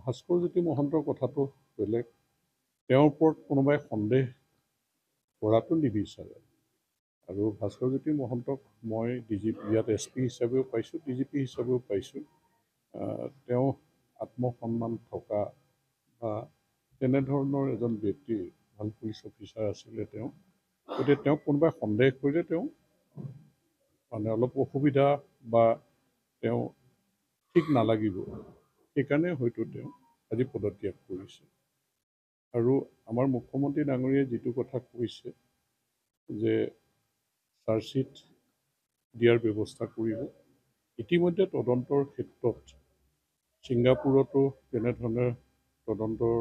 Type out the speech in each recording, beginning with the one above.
ভাস্কৰজ্যোতি মহন্তৰ কথাটো বেলেগ, তেওঁৰ ওপৰত কোনোবাই সন্দেহ কৰাটো নিবিচাৰে। আৰু ভাস্কৰজ্যোতি মহন্তক মই ইয়াত SP হিচাপেও পাইছোঁ, DGP হিচাপেও পাইছোঁ। তেওঁ আত্মসন্মান থকা বা তেনেধৰণৰ এজন ব্যক্তি, ভাল পুলিচ অফিচাৰ আছিলে তেওঁ। গতিকে তেওঁক কোনোবাই সন্দেহ কৰিলে তেওঁ মানে অলপ অসুবিধা বা তেওঁ ঠিক নালাগিব, সেইকাৰণে হয়তো তেওঁ আজি পদত্যাগ কৰিছে। আৰু আমাৰ মুখ্যমন্ত্ৰী ডাঙৰীয়াই যিটো কথা কৈছে যে চাৰ্জশ্বিট দিয়াৰ ব্যৱস্থা কৰিব, ইতিমধ্যে তদন্তৰ ক্ষেত্ৰত ছিংগাপুৰতো তেনেধৰণে তদন্তৰ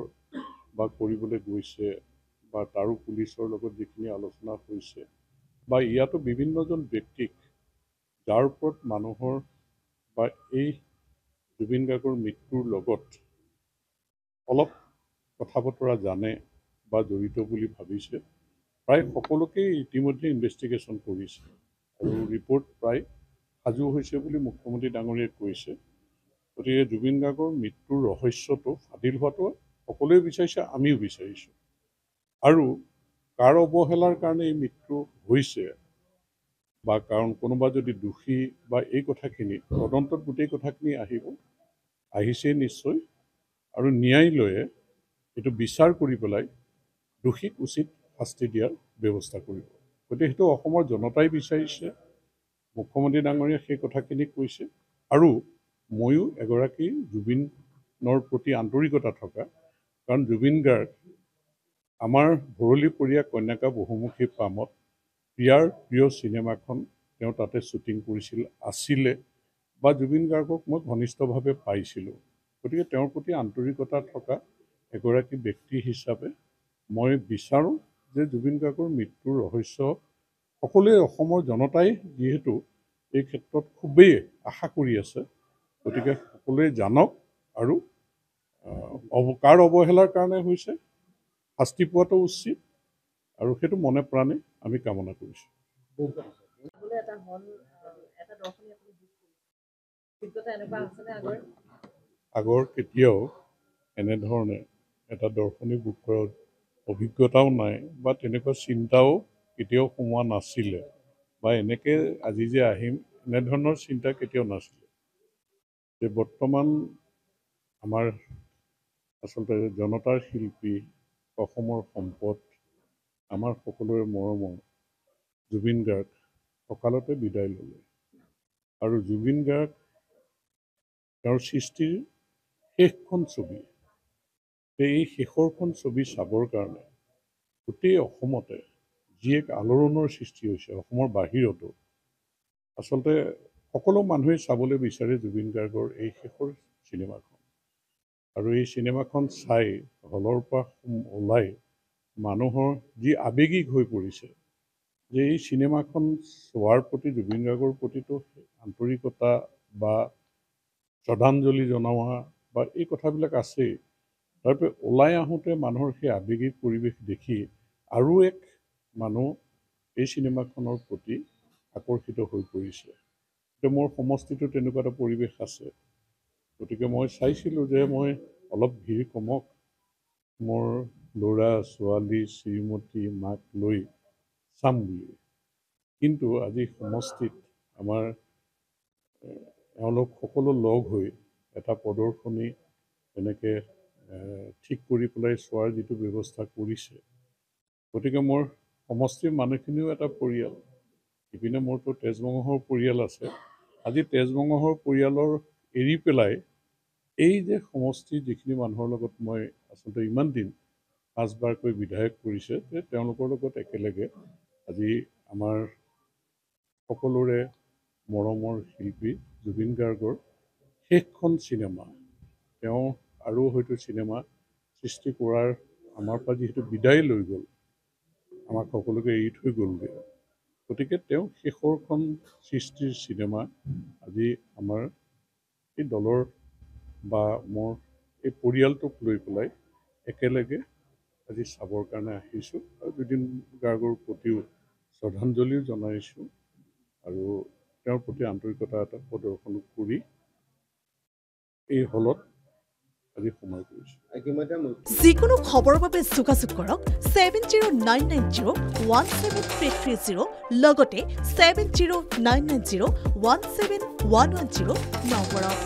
বা কৰিবলৈ গৈছে, বা তাৰো পুলিচৰ লগত যিখিনি আলোচনা হৈছে, বা ইয়াতো বিভিন্নজন ব্যক্তিক যাৰ ওপৰত মানুহৰ বা এই জুবিন গাৰ্গৰ মৃত্যুৰ লগত অলপ কথা বতৰা জানে বা জড়িত বুলি ভাবিছে, প্ৰায় সকলোকেই ইতিমধ্যে ইনভেষ্টিগেশ্যন কৰিছে আৰু ৰিপৰ্ট প্ৰায় সাজু হৈছে বুলি মুখ্যমন্ত্ৰী ডাঙৰীয়াই কৈছে। গতিকে জুবিন গাৰ্গৰ মৃত্যুৰ ৰহস্যটো ফাদিল হোৱাটো সকলোৱে বিচাৰিছে, আমিও বিচাৰিছোঁ। আৰু কাৰ অৱহেলাৰ কাৰণে এই মৃত্যু হৈছে, বা কাৰণ কোনোবা যদি দোষী বা এই কথাখিনি তদন্তত গোটেই কথাখিনি আহিছে নিশ্চয়, আৰু ন্যায়ালয়ে এইটো বিচাৰ কৰি পেলাই দোষীক উচিত শাস্তি দিয়াৰ ব্যৱস্থা কৰিব। গতিকে সেইটো অসমৰ জনতাই বিচাৰিছে, মুখ্যমন্ত্ৰী ডাঙৰীয়াই সেই কথাখিনি কৈছে। আৰু ময়ো এগৰাকী জুবিনৰ প্ৰতি আন্তৰিকতা থকা, কাৰণ জুবিন গাৰ্গ আমাৰ ভৰলীপৰীয়া কন্যাকা বহুমুখী পামত প্ৰিয় চিনেমাখন তেওঁ তাতে শ্বুটিং কৰিছিল আছিলে, বা জুবিন গাৰ্গক মই ঘনিষ্ঠভাৱে পাইছিলোঁ। গতিকে তেওঁৰ প্ৰতি আন্তৰিকতা থকা এগৰাকী ব্যক্তি হিচাপে মই বিচাৰোঁ যে জুবিন গাৰ্গৰ মৃত্যুৰ ৰহস্য সকলোৱে, অসমৰ জনতাই যিহেতু এই ক্ষেত্ৰত খুবেই আশা কৰি আছে, গতিকে সকলোৱে জানক আৰু কাৰ অৱহেলাৰ কাৰণে হৈছে শাস্তি পোৱাটো উচিত, আৰু সেইটো মনে প্ৰাণে আমি কামনা কৰিছোঁ। আগৰ কেতিয়াও এনেধৰণে এটা দৰ্শনী বুক কৰাৰ অভিজ্ঞতাও নাই, বা তেনেকুৱা চিন্তাও কেতিয়াও সোমোৱা নাছিলে, বা এনেকৈ আজি যে আহিম এনেধৰণৰ চিন্তা কেতিয়াও নাছিলে। যে বৰ্তমান আমাৰ আচলতে জনতাৰ শিল্পী, অসমৰ সম্পদ, আমাৰ সকলোৰে মৰমৰ জুবিন গাৰ্গ অকালতে বিদায় ল'লে। আৰু জুবিন গাৰ্গ তেওঁৰ সৃষ্টিৰ শেষখন ছবি, এই শেষৰখন ছবি চাবৰ কাৰণে গোটেই অসমতে যি এক আলোড়নৰ সৃষ্টি হৈছে, অসমৰ বাহিৰতো আচলতে সকলো মানুহে চাবলৈ বিচাৰে জুবিন গাৰ্গৰ এই শেষৰ চিনেমাখন। আৰু এই চিনেমাখন চাই হলৰ পৰা ওলাই মানুহৰ যি আৱেগিক হৈ পৰিছে, যে এই চিনেমাখন চোৱাৰ প্ৰতি জুবিন গাৰ্গৰ প্ৰতিটো আন্তৰিকতা বা শ্ৰদ্ধাঞ্জলি জনোৱা বা এই কথাবিলাক আছেই। তাৰপৰা ওলাই আহোঁতে মানুহৰ সেই আৱেগিক পৰিৱেশ দেখি আৰু এক মানুহ এই চিনেমাখনৰ প্ৰতি আকৰ্ষিত হৈ পৰিছে। এতিয়া মোৰ সমষ্টিটো তেনেকুৱা এটা পৰিৱেশ আছে। গতিকে মই চাইছিলোঁ যে মই অলপ ভিৰ কমক, মোৰ ল'ৰা ছোৱালী শ্ৰীমতী মাক লৈ চাম বুলি। কিন্তু আজি সমষ্টিত আমাৰ এওঁলোক সকলো লগ হৈ এটা প্ৰদৰ্শনী এনেকৈ ঠিক কৰি পেলাই চোৱাৰ যিটো ব্যৱস্থা কৰিছে, গতিকে মোৰ সমষ্টিৰ মানুহখিনিও এটা পৰিয়াল, ইপিনে মোৰতো তেজমঙহৰ পৰিয়াল আছে। আজি তেজমঙহৰ পৰিয়ালৰ এৰি পেলাই এই যে সমষ্টিৰ যিখিনি মানুহৰ লগত মই আচলতে ইমান দিন 5 বাৰকৈ বিধায়ক কৰিছে, তেওঁলোকৰ লগত একেলগে আজি আমাৰ সকলোৰে মৰমৰ শিল্পী জুবিন গাৰ্গৰ শেষখন চিনেমা, তেওঁ আৰু হয়তো চিনেমা সৃষ্টি কৰাৰ আমাৰ পৰা যিহেতু বিদায় লৈ গ'ল, আমাক সকলোকে এৰি থৈ গ'লগৈ, গতিকে তেওঁ শেষৰখন সৃষ্টিৰ চিনেমা আজি আমাৰ এই দলৰ বা মোৰ এই পৰিয়ালটোক লৈ পেলাই একেলগে আজি চাবৰ কাৰণে আহিছোঁ। আৰু জুবিন গাৰ্গৰ প্ৰতিও শ্ৰদ্ধাঞ্জলিও জনাইছোঁ। আৰু তেওঁৰ প্ৰতি আন্তৰিকতা এটা প্ৰদৰ্শন কৰি এই হলত আজি সময় কৰিছোঁ। যিকোনো খবৰৰ বাবে যোগাযোগ কৰক 7099017330 লগতে 7099017110 নম্বৰত।